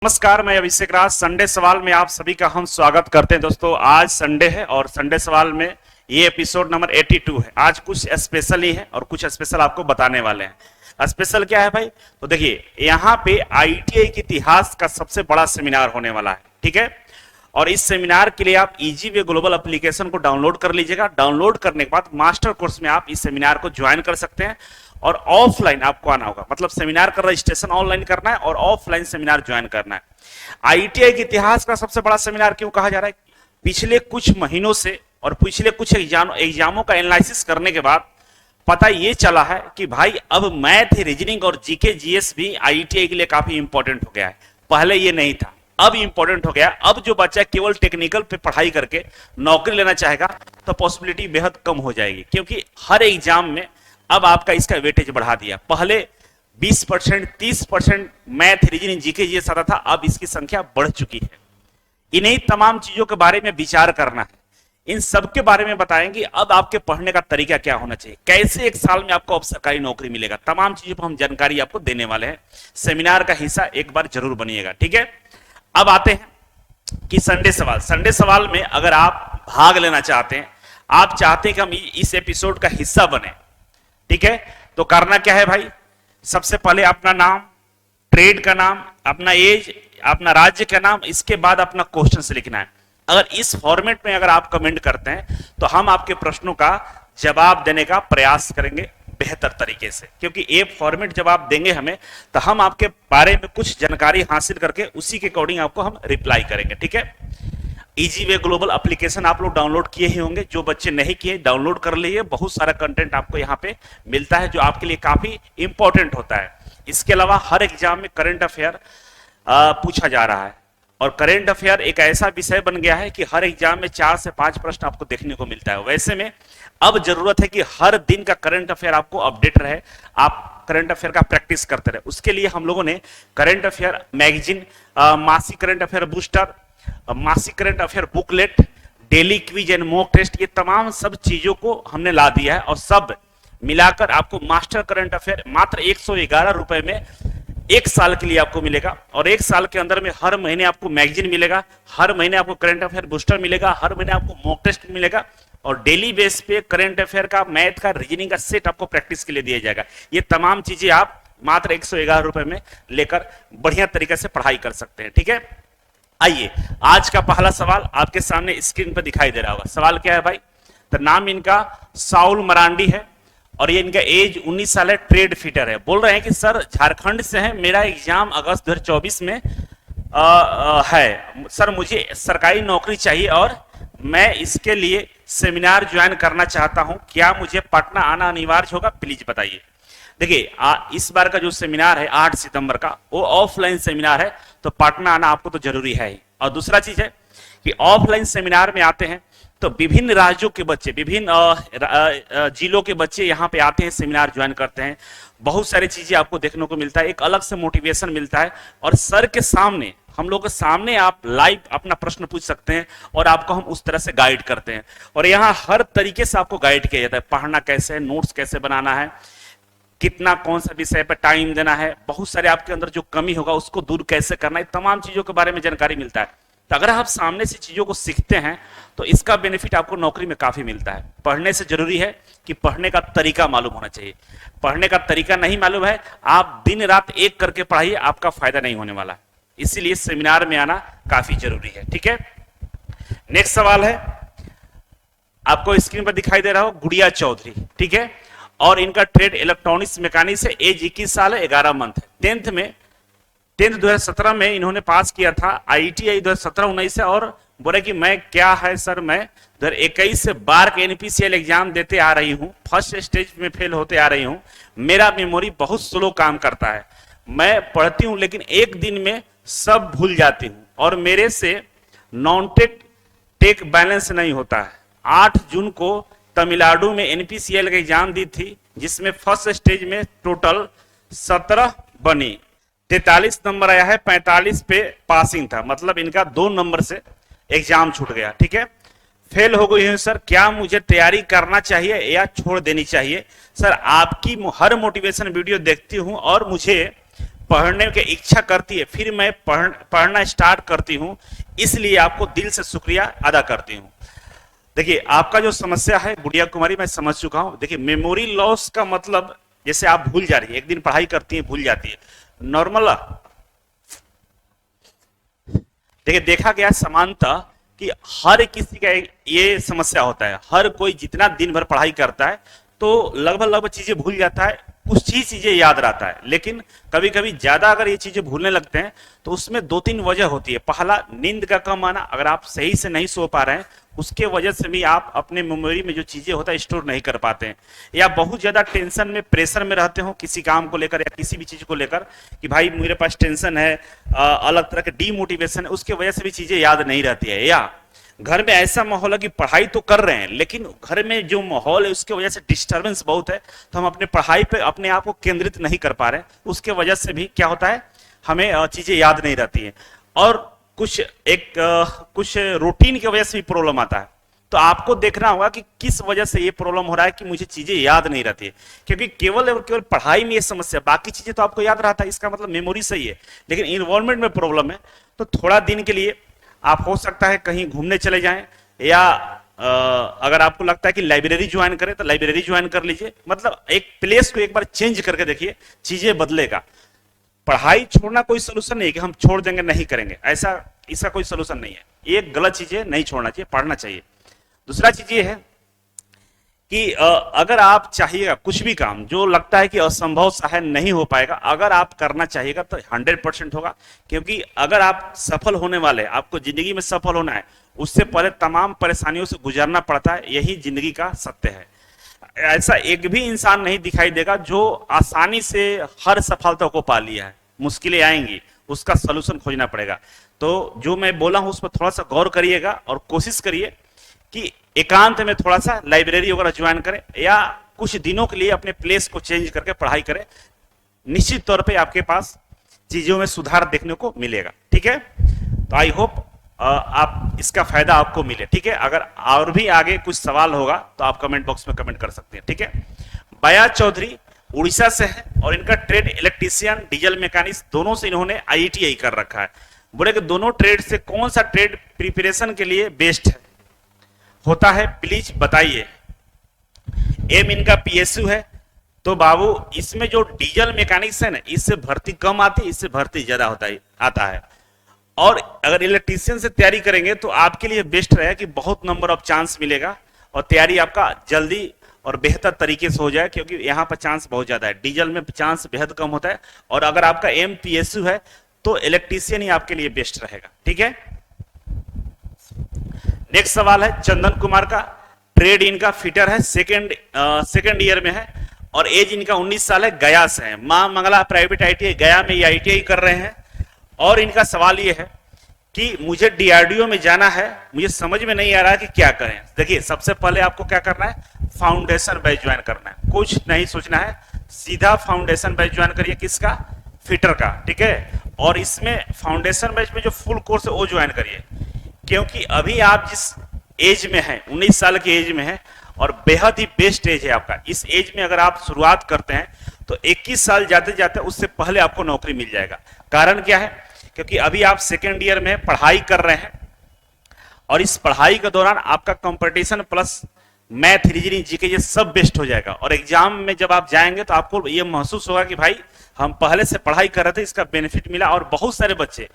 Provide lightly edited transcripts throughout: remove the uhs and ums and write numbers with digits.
नमस्कार, मैं अभिषेक राज। संडे सवाल में आप सभी का हम स्वागत करते हैं। दोस्तों, आज संडे है और संडे सवाल में ये एपिसोड नंबर 82 है। आज कुछ स्पेशल ही है और कुछ स्पेशल आपको बताने वाले हैं। स्पेशल क्या है भाई? तो देखिए, यहाँ पे आईटीआई के इतिहास का सबसे बड़ा सेमिनार होने वाला है, ठीक है। और इस सेमिनार के लिए आप इजी वे ग्लोबल एप्लीकेशन को डाउनलोड कर लीजिएगा। डाउनलोड करने के बाद मास्टर कोर्स में आप इस सेमिनार को ज्वाइन कर सकते हैं और ऑफलाइन आपको आना होगा। मतलब सेमिनार का रजिस्ट्रेशन ऑनलाइन करना है और ऑफलाइन सेमिनार ज्वाइन करना है। आईटीआई के इतिहास का सबसे बड़ा सेमिनार क्यों कहा जा रहा है? पिछले कुछ महीनों से और पिछले कुछ एग्जामों का एनालिसिस करने के बाद पता ये चला है कि भाई अब मैथ, रीजनिंग और जीके जीएस भी आईटीआई के लिए काफी इंपॉर्टेंट हो गया है। पहले ये नहीं था, अब इंपॉर्टेंट हो गया। अब जो बच्चा केवल टेक्निकल पे पढ़ाई करके नौकरी लेना चाहेगा तो पॉसिबिलिटी बेहद कम हो जाएगी, क्योंकि हर एग्जाम में अब आपका इसका वेटेज बढ़ा दिया। पहले 20%, 30% मैथ, रीजनिंग, जीके जीएस आता था, अब इसकी संख्या बढ़ चुकी है। इन्हीं तमाम चीजों के बारे में विचार करना है। इन सब के बारे में बताएंगे। अब आपके पढ़ने का तरीका क्या होना चाहिए, कैसे एक साल में आपको अब सरकारी नौकरी मिलेगा, तमाम चीजों पर हम जानकारी आपको देने वाले हैं। सेमिनार का हिस्सा एक बार जरूर बनिएगा, ठीक है। अब आते हैं कि संडे सवाल में अगर आप भाग लेना चाहते हैं, आप चाहते हैं कि हम इस एपिसोड का हिस्सा बने, ठीक है, तो करना क्या है भाई? सबसे पहले अपना नाम, ट्रेड का नाम, अपना एज, अपना राज्य का नाम, इसके बाद अपना क्वेश्चन से लिखना है। अगर इस फॉर्मेट में अगर आप कमेंट करते हैं तो हम आपके प्रश्नों का जवाब देने का प्रयास करेंगे बेहतर तरीके से, क्योंकि ये फॉर्मेट जब आप देंगे हमें तो हम आपके बारे में कुछ जानकारी हासिल करके उसी के अकॉर्डिंग आपको हम रिप्लाई करेंगे, ठीक है। इजी वे ग्लोबल एप्लीकेशन आप लोग डाउनलोड किए ही होंगे। जो बच्चे नहीं किए, डाउनलोड कर लीजिए। बहुत सारा कंटेंट आपको यहाँ पे मिलता है जो आपके लिए काफी इंपॉर्टेंट होता है। इसके अलावा हर एग्जाम में करंट अफेयर पूछा जा रहा है और करंट अफेयर एक ऐसा विषय बन गया है कि हर एग्जाम में 4 से 5 प्रश्न आपको देखने को मिलता है। वैसे में अब जरूरत है कि हर दिन का करंट अफेयर आपको अपडेट रहे, आप करंट अफेयर का प्रैक्टिस करते रहे। उसके लिए हम लोगों ने करंट अफेयर मैगजीन, मासिक करंट अफेयर बूस्टर, मासिक current affair booklet, daily quiz and mock test, ये तमाम सब चीजों को हमने ला दिया है और सब मिलाकर आपको मास्टर करंट अफेयर मात्र 111 रुपए में एक साल के लिए आपको मिलेगा। और एक साल के अंदर में हर महीने आपको मैगजीन मिलेगा, हर महीने आपको करंट अफेयर बूस्टर मिलेगा, हर महीने आपको मॉक टेस्ट मिलेगा और डेली बेस पे करंट अफेयर का, मैथ का, रीजनिंग का सेट आपको प्रैक्टिस के लिए दिया जाएगा। ये तमाम चीजें आप मात्र 111 रुपए में लेकर बढ़िया तरीके से पढ़ाई कर सकते हैं, ठीक है। आइए, आज का पहला सवाल आपके सामने स्क्रीन पर दिखाई दे रहा होगा। सवाल क्या है भाई? तो नाम इनका साउल मरांडी है और ये इनका एज 19 साल है, ट्रेड फिटर है। बोल रहे हैं कि सर झारखंड से है, मेरा एग्जाम अगस्त 2024 में है। सर मुझे सरकारी नौकरी चाहिए और मैं इसके लिए सेमिनार ज्वाइन करना चाहता हूं, क्या मुझे पटना आना अनिवार्य होगा? प्लीज बताइए। देखिए, इस बार का जो सेमिनार है 8 सितंबर का, वो ऑफलाइन सेमिनार है, तो पटना आना आपको तो जरूरी है ही। और दूसरा चीज है कि ऑफलाइन सेमिनार में आते हैं तो विभिन्न राज्यों के बच्चे, विभिन्न जिलों के बच्चे यहाँ पे आते हैं, सेमिनार ज्वाइन करते हैं। बहुत सारी चीजें आपको देखने को मिलता है, एक अलग से मोटिवेशन मिलता है और सर के सामने, हम लोग के सामने आप लाइव अपना प्रश्न पूछ सकते हैं और आपको हम उस तरह से गाइड करते हैं। और यहाँ हर तरीके से आपको गाइड किया जाता है, पढ़ना कैसे है, नोट्स कैसे बनाना है, कितना कौन सा विषय पर टाइम देना है, बहुत सारे आपके अंदर जो कमी होगा उसको दूर कैसे करना है, तमाम चीजों के बारे में जानकारी मिलता है। तो अगर आप सामने से चीजों को सीखते हैं तो इसका बेनिफिट आपको नौकरी में काफी मिलता है। पढ़ने से जरूरी है कि पढ़ने का तरीका मालूम होना चाहिए। पढ़ने का तरीका नहीं मालूम है, आप दिन रात एक करके पढ़ाइए, आपका फायदा नहीं होने वाला। इसीलिए सेमिनार में आना काफी जरूरी है, ठीक है। नेक्स्ट सवाल है, आपको स्क्रीन पर दिखाई दे रहा हो, गुड़िया चौधरी, ठीक है। और इनका ट्रेड इलेक्ट्रॉनिक्स मैकेनिक से, एज 21 साल है, 11 मंथ है। 10th 2017 में इन्होंने पास किया था आईटीआई 2017-19 से। और बोले कि मैं क्या है सर, मैं 2021 से बार के एनपीसीएल एग्जाम देते आ रही हूँ, फर्स्ट स्टेज में फेल होते आ रही हूँ, मेरा मेमोरी बहुत स्लो काम करता है, मैं पढ़ती हूँ लेकिन एक दिन में सब भूल जाती हूँ और मेरे से नॉन टेक बैलेंस नहीं होता है। 8 जून को तमिलनाडु में एनपीसीएल का एग्जाम दी थी, जिसमें फर्स्ट स्टेज में टोटल 17 बनी, 43 नंबर आया है, 45 पे पासिंग था। मतलब इनका 2 नंबर से एग्जाम छूट गया, ठीक है। फेल हो गई है सर, क्या मुझे तैयारी करना चाहिए या छोड़ देनी चाहिए? सर आपकी हर मोटिवेशन वीडियो देखती हूं और मुझे पढ़ने की इच्छा करती है, फिर मैं पढ़ना स्टार्ट करती हूं, इसलिए आपको दिल से शुक्रिया अदा करती हूं। देखिए आपका जो समस्या है गुड़िया कुमारी, मैं समझ चुका हूं। देखिए मेमोरी लॉस का मतलब जैसे आप भूल जा रही है, एक दिन पढ़ाई करती है भूल जाती है, नॉर्मल। देखिए देखा गया समानता कि हर किसी का ये समस्या होता है, हर कोई जितना दिन भर पढ़ाई करता है तो लगभग चीजें भूल जाता है, कुछ ही चीजें याद रहता है। लेकिन कभी कभी ज्यादा अगर ये चीजें भूलने लगते हैं तो उसमें दो तीन वजह होती है। पहला, नींद का कम आना, अगर आप सही से नहीं सो पा रहे हैं उसके वजह से भी आप अपने मेमोरी में जो चीजें होता है स्टोर नहीं कर पाते हैं। या बहुत ज्यादा टेंशन में, प्रेशर में रहते हो किसी काम को लेकर या किसी भी चीज को लेकर कि भाई मेरे पास टेंशन है, अलग तरह के डीमोटिवेशन है, उसके वजह से भी चीजें याद नहीं रहती है। या घर में ऐसा माहौल है कि पढ़ाई तो कर रहे हैं लेकिन घर में जो माहौल है उसके वजह से डिस्टरबेंस बहुत है, तो हम अपने पढ़ाई पे अपने आप को केंद्रित नहीं कर पा रहे हैं, उसके वजह से भी क्या होता है, हमें चीजें याद नहीं रहती हैं। और कुछ रूटीन की वजह से भी प्रॉब्लम आता है। तो आपको देखना होगा कि किस वजह से ये प्रॉब्लम हो रहा है कि मुझे चीजें याद नहीं रहती है। क्योंकि केवल और केवल पढ़ाई में ये समस्या, बाकी चीजें तो आपको याद रहता है, इसका मतलब मेमोरी सही है, लेकिन इन्वॉल्वमेंट में प्रॉब्लम है। तो थोड़ा दिन के लिए आप हो सकता है कहीं घूमने चले जाएं, या अगर आपको लगता है कि लाइब्रेरी ज्वाइन करें तो लाइब्रेरी ज्वाइन कर लीजिए। मतलब एक प्लेस को एक बार चेंज करके देखिए, चीजें बदलेगा। पढ़ाई छोड़ना कोई सोल्यूशन नहीं है कि हम छोड़ देंगे नहीं करेंगे, ऐसा इसका कोई सोल्यूशन नहीं है। ये गलत चीजें नहीं छोड़ना चाहिए, पढ़ना चाहिए। दूसरा चीज ये है कि अगर आप चाहिएगा कुछ भी काम जो लगता है कि असंभव शायद नहीं हो पाएगा, अगर आप करना चाहिएगा तो 100% होगा। क्योंकि अगर आप सफल होने वाले, आपको जिंदगी में सफल होना है, उससे पहले तमाम परेशानियों से गुजरना पड़ता है, यही जिंदगी का सत्य है। ऐसा एक भी इंसान नहीं दिखाई देगा जो आसानी से हर सफलता को पा लिया है। मुश्किलें आएंगी, उसका सलूशन खोजना पड़ेगा। तो जो मैं बोला हूं उस पर थोड़ा सा गौर करिएगा और कोशिश करिए कि एकांत में थोड़ा सा लाइब्रेरी वगैरह ज्वाइन करें, या कुछ दिनों के लिए अपने प्लेस को चेंज करके पढ़ाई करें। निश्चित तौर पे आपके पास चीजों में सुधार देखने को मिलेगा। ठीक है, तो आई होप आप इसका फायदा आपको मिले। ठीक है, अगर और भी आगे कुछ सवाल होगा तो आप कमेंट बॉक्स में कमेंट कर सकते हैं। ठीक है, बया चौधरी उड़ीसा से है और इनका ट्रेड इलेक्ट्रीशियन, डीजल मैकेनिक्स दोनों से इन्होंने आईटीआई कर रखा है। बोले कि दोनों ट्रेड से कौन सा ट्रेड प्रिपरेशन के लिए बेस्ट है होता है, प्लीज बताइए। एम इनका पीएसयू है। तो बाबू इसमें जो डीजल मैकेनिक्स है ना, इससे भर्ती कम आती है, इससे भर्ती ज्यादा आता है। और अगर इलेक्ट्रीशियन से तैयारी करेंगे तो आपके लिए बेस्ट रहेगा कि बहुत नंबर ऑफ चांस मिलेगा और तैयारी आपका जल्दी और बेहतर तरीके से हो जाए, क्योंकि यहाँ पर चांस बहुत ज्यादा है, डीजल में चांस बेहद कम होता है। और अगर आपका एम पीएसयू है तो इलेक्ट्रीशियन ही आपके लिए बेस्ट रहेगा। ठीक है, नेक्स्ट सवाल है चंदन कुमार का। ट्रेड इनका फिटर है, सेकेंड ईयर में है और एज इनका 19 साल है, गया से है। मां मंगला प्राइवेट आईटीआई गया में ये आईटीआई कर रहे हैं। और इनका सवाल ये है कि मुझे डीआरडीओ में जाना है, मुझे समझ में नहीं आ रहा है कि क्या करें। देखिए सबसे पहले आपको क्या करना है, फाउंडेशन बैच ज्वाइन करना है, कुछ नहीं सोचना है, सीधा फाउंडेशन बैच ज्वाइन करिए। किसका? फिटर का। ठीक है, और इसमें फाउंडेशन बैच में जो फुल कोर्स है वो ज्वाइन करिए, क्योंकि अभी आप जिस एज में हैं, 19 साल की एज में है और बेहद ही बेस्ट एज है आपका। इस एज में अगर आप शुरुआत करते हैं तो 21 साल जाते जाते उससे पहले आपको नौकरी मिल जाएगा। कारण क्या है? क्योंकि अभी आप सेकेंड ईयर में पढ़ाई कर रहे हैं और इस पढ़ाई के दौरान आपका competition plus math, reasoning, GK ये सब बेस्ट हो जाएगा। और एग्जाम में जब आप जाएंगे तो आपको ये महसूस होगा कि भाई हम पहले से पढ़ाई कर रहे थे, इसका बेनिफिट मिला। और बहुत सारे बच्चे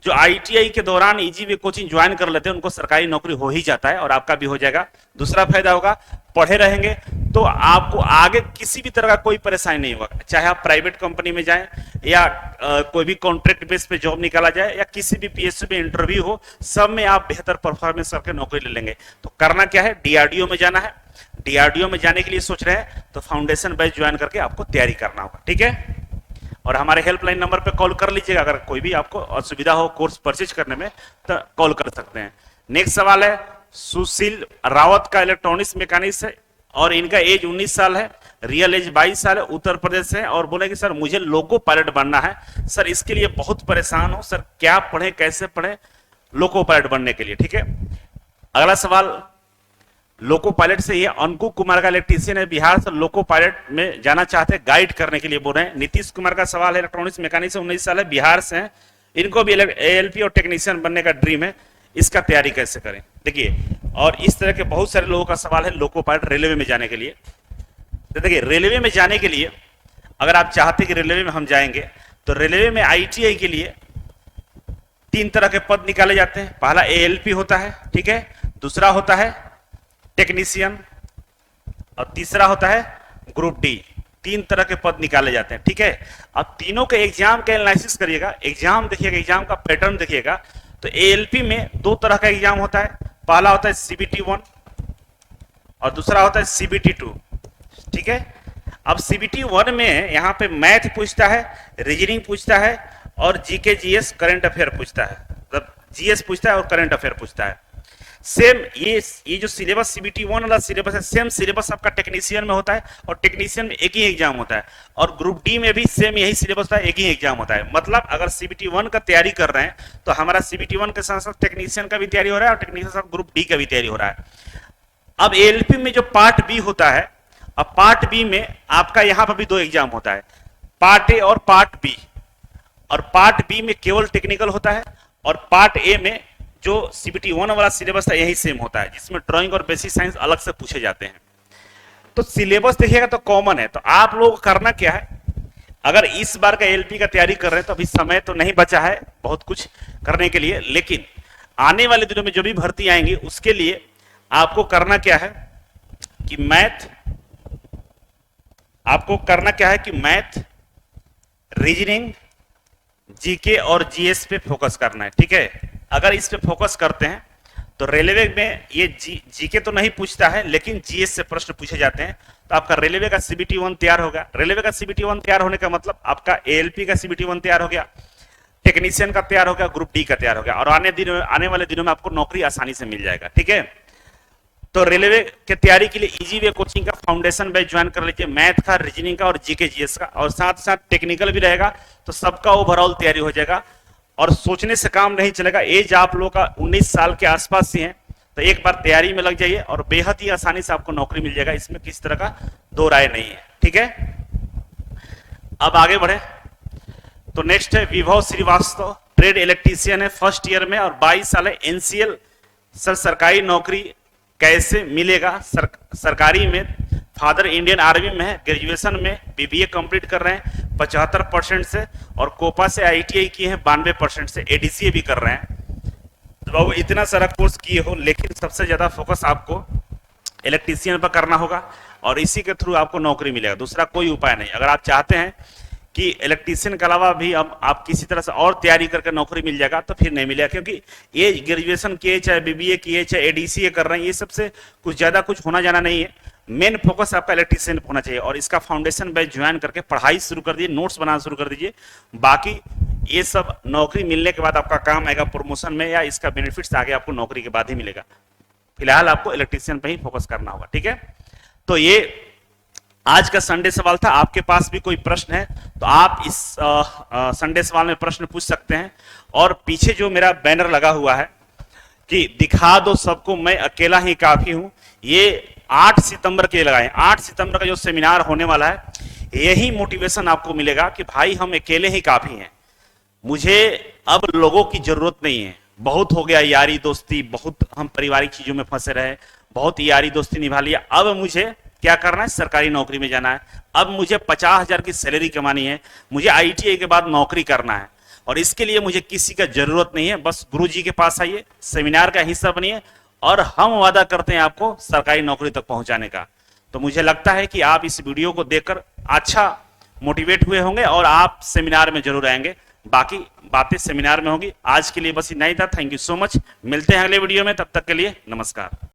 जो आईटीआई के दौरान इजी वे कोचिंग ज्वाइन कर लेते हैं उनको सरकारी नौकरी हो ही जाता है और आपका भी हो जाएगा। दूसरा फायदा होगा, पढ़े रहेंगे तो आपको आगे किसी भी तरह का कोई परेशानी नहीं होगा, चाहे आप प्राइवेट कंपनी में जाएं या कोई भी कॉन्ट्रैक्ट बेस पे जॉब निकाला जाए या किसी भी पीएसयू में इंटरव्यू हो, सब में आप बेहतर परफॉर्मेंस करके नौकरी ले लेंगे। तो करना क्या है, डीआरडीओ में जाना है। डीआरडीओ में जाने के लिए सोच रहे हैं तो फाउंडेशन बैच ज्वाइन करके आपको तैयारी करना होगा। ठीक है, और हमारे हेल्पलाइन नंबर पे कॉल कर लीजिएगा अगर कोई भी आपको असुविधा हो कोर्स परचेज करने में, तो कॉल कर सकते हैं। नेक्स्ट सवाल है सुशील रावत का, इलेक्ट्रॉनिक्स मैकेनिक्स है और इनका एज 19 साल है, रियल एज 22 साल है, उत्तर प्रदेश से है। और बोले कि सर मुझे लोको पायलट बनना है सर, इसके लिए बहुत परेशान हूं सर, क्या पढ़े कैसे पढ़े लोको पायलट बनने के लिए। ठीक है, अगला सवाल लोको पायलट से ये अंकु कुमार का इलेक्ट्रीशियन है, बिहार से लोको पायलट में जाना चाहते हैं, गाइड करने के लिए बोल रहे हैं। नीतीश कुमार का सवाल है, इलेक्ट्रॉनिक्स मैकेनिक से 19 साल है, बिहार से हैं, इनको भी एएलपी और टेक्नीशियन बनने का ड्रीम है, इसका तैयारी कैसे करें देखिए। और इस तरह के बहुत सारे लोगों का सवाल है लोको पायलट रेलवे में जाने के लिए। तो देखिए रेलवे में जाने के लिए अगर आप चाहते कि रेलवे में हम जाएंगे तो रेलवे में आईटीआई के लिए 3 तरह के पद निकाले जाते हैं। पहला एएलपी होता है, ठीक है, दूसरा होता है टेक्नीशियन और तीसरा होता है ग्रुप डी। 3 तरह के पद निकाले जाते हैं, ठीक है। अब तीनों के एग्जाम का एनालिसिस करिएगा, एग्जाम देखिएगा, एग्जाम का पैटर्न देखिएगा। तो एएलपी में 2 तरह का एग्जाम होता है, पहला होता है सीबीटी 1 और दूसरा होता है सीबीटी 2, ठीक है। अब सीबीटी 1 में यहां पे मैथ पूछता है, रीजनिंग पूछता है और जीके जीएस करंट अफेयर पूछता है, मतलब जीएस पूछता है और करंट अफेयर पूछता है। सेम ये जो सिलेबस सीबीटी 1 वाला सिलेबस है, सेम सिलेबस आपका टेक्नीशियन में होता है और टेक्नीशियन में एक ही एग्जाम होता है और ग्रुप डी में भी सेम यही सिलेबस होता है, एक ही एग्जाम होता है। मतलब अगर सीबीटी 1 का तैयारी कर रहे हैं तो हमारा सीबीटी 1 के साथ साथ टेक्नीशियन का भी तैयारी हो रहा है और टेक्नीशियन के साथ ग्रुप डी का भी तैयारी हो रहा है। अब एएलपी में जो पार्ट बी होता है, अब पार्ट बी में आपका यहां पर भी 2 एग्जाम होता है, पार्ट ए और पार्ट बी। और पार्ट बी में केवल टेक्निकल होता है और पार्ट ए में जो सीबीटी 1 वाला सिलेबस था यही सेम होता है, जिसमें ड्राइंग और बेसिक साइंस अलग से पूछे जाते हैं। तो सिलेबस देखिएगा तो कॉमन है। तो आप लोग करना क्या है, अगर इस बार का एएलपी का तैयारी कर रहे हैं तो अभी समय तो नहीं बचा है बहुत कुछ करने के लिए, लेकिन आने वाले दिनों में जो भी भर्ती आएंगी उसके लिए आपको करना क्या है कि मैथ, रीजनिंग, जीके और जीएस पे फोकस करना है, ठीक है। अगर इस पे फोकस करते हैं तो रेलवे में ये जीके तो नहीं पूछता है लेकिन जीएस से प्रश्न पूछे जाते हैं। तो आपका रेलवे का सीबीटी 1 तैयार होगा। रेलवे का सीबीटी 1 तैयार होने का मतलब आपका एएलपी का सीबीटी 1 तैयार हो गया, टेक्नीशियन का तैयार हो गया, ग्रुप डी का तैयार हो गया और आने वाले दिनों में आपको नौकरी आसानी से मिल जाएगा, ठीक है। तो रेलवे के तैयारी के लिए इजी वे कोचिंग का फाउंडेशन बैच ज्वाइन कर लीजिए, मैथ का, रीजनिंग का और जीके जीएस का, और साथ साथ टेक्निकल भी रहेगा। तो सबका ओवरऑल तैयारी हो जाएगा और सोचने से काम नहीं चलेगा। एज आप लोग का 19 साल के आसपास ही है, तो एक बार तैयारी में लग जाइए और बेहद ही आसानी से आपको नौकरी मिल जाएगा, इसमें किसी तरह का दो राय नहीं है, ठीक है। अब आगे बढ़े तो नेक्स्ट है विभव श्रीवास्तव, ट्रेड इलेक्ट्रीशियन है, फर्स्ट ईयर में और 22 साल है। एनसीएल सर सरकारी नौकरी कैसे मिलेगा? सरकारी में फादर इंडियन आर्मी में है, ग्रेजुएशन में बीबीए कंप्लीट कर रहे हैं 75% से और कोपा से आईटीआई किए हैं 92% से, एडीसीए भी कर रहे हैं। तो बाबू इतना सारा कोर्स किए हो लेकिन सबसे ज्यादा फोकस आपको इलेक्ट्रीशियन पर करना होगा और इसी के थ्रू आपको नौकरी मिलेगा, दूसरा कोई उपाय नहीं। अगर आप चाहते हैं कि इलेक्ट्रीशियन के अलावा भी अब आप किसी तरह से और तैयारी करके नौकरी मिल जाएगा तो फिर नहीं मिलेगा, क्योंकि ये ग्रेजुएशन किए चाहे बीबीए किए चाहे एडीसीए कर रहे हैं, ये सबसे कुछ ज्यादा कुछ होना जाना नहीं है। मेन फोकस आपका इलेक्ट्रीशियन होना चाहिए और इसका फाउंडेशन बैच ज्वाइन करके पढ़ाई शुरू कर दीजिए, नोट्स बनाना शुरू कर दीजिए। बाकी ये सब नौकरी मिलने के बाद आपका काम आएगा प्रमोशन में या इसका बेनिफिट्स आगे आपको नौकरी के बाद ही मिलेगा। फिलहाल आपको इलेक्ट्रीशियन पे ही फोकस करना होगा, ठीक है। तो ये आज का संडे सवाल था। आपके पास भी कोई प्रश्न है तो आप इस संडे सवाल में प्रश्न पूछ सकते हैं। और पीछे जो मेरा बैनर लगा हुआ है कि दिखा दो सबको मैं अकेला ही काफी हूं, ये 8 सितंबर के लिए लगाए। 8 सितंबर का जो सेमिनार होने वाला है, यही मोटिवेशन आपको मिलेगा कि भाई हम अकेले ही काफी हैं, मुझे अब लोगों की जरूरत नहीं है, बहुत हो गया यारी दोस्ती, बहुत हम पारिवारिक चीजों में फंसे रहे, बहुत यारी दोस्ती निभा लिया, अब मुझे क्या करना है, सरकारी नौकरी में जाना है, अब मुझे 50,000 की सैलरी कमानी है, मुझे आईटीआई के बाद नौकरी करना है और इसके लिए मुझे किसी का जरूरत नहीं है। बस गुरुजी के पास आइए, सेमिनार का हिस्सा बनिए और हम वादा करते हैं आपको सरकारी नौकरी तक पहुंचाने का। तो मुझे लगता है कि आप इस वीडियो को देखकर अच्छा मोटिवेट हुए होंगे और आप सेमिनार में जरूर आएंगे। बाकी बातें सेमिनार में होगी। आज के लिए बस इतना ही था। Thank you so much. मिलते हैं अगले वीडियो में, तब तक के लिए नमस्कार।